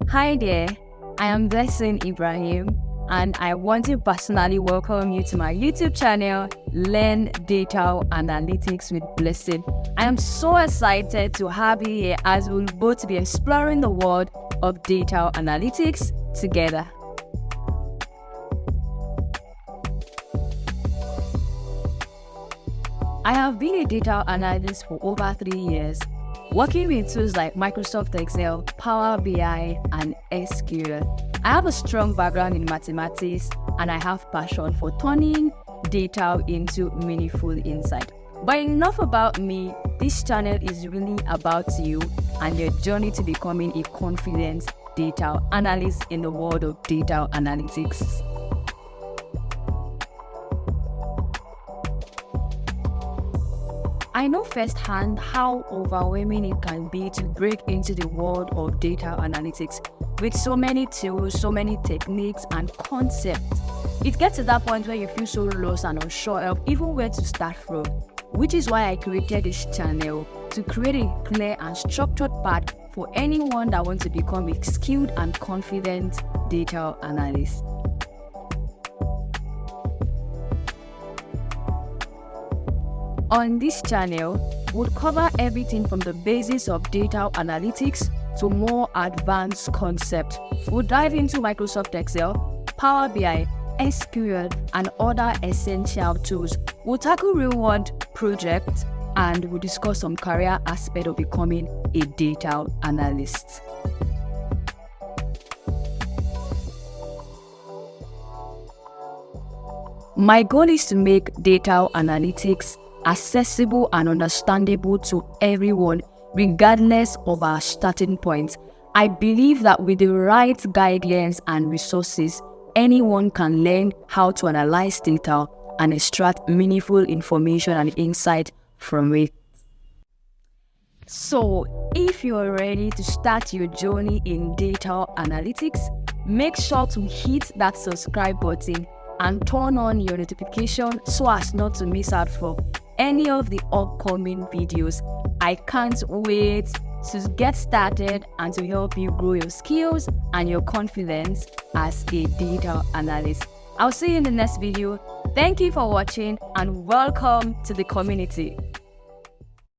Hi there, I am Blessing Ibrahim, and I want to personally welcome you to my YouTube channel, Learn Data Analytics with Blessing. I am so excited to have you here as we'll both be exploring the world of data analytics together. I have been a data analyst for over 3 years, working with tools like Microsoft Excel, Power BI, and SQL. I have a strong background in mathematics, and I have passion for turning data into meaningful insight. But enough about me. This channel is really about you and your journey to becoming a confident data analyst in the world of data analytics. I know firsthand how overwhelming it can be to break into the world of data analytics with so many tools, so many techniques and concepts. It gets to that point where you feel so lost and unsure of even where to start from, which is why I created this channel to create a clear and structured path for anyone that wants to become a skilled and confident data analyst. On this channel, we'll cover everything from the basics of data analytics to more advanced concepts. We'll dive into Microsoft Excel, Power BI, SQL, and other essential tools. We'll tackle real-world projects, and we'll discuss some career aspect of becoming a data analyst. My goal is to make data analytics accessible and understandable to everyone, regardless of our starting point. I believe that with the right guidelines and resources, anyone can learn how to analyze data and extract meaningful information and insight from it. So, if you're ready to start your journey in data analytics, make sure to hit that subscribe button and turn on your notification so as not to miss out for any of the upcoming videos. I can't wait to get started and to help you grow your skills and your confidence as a data analyst. I'll see you in the next video. Thank you for watching and welcome to the community.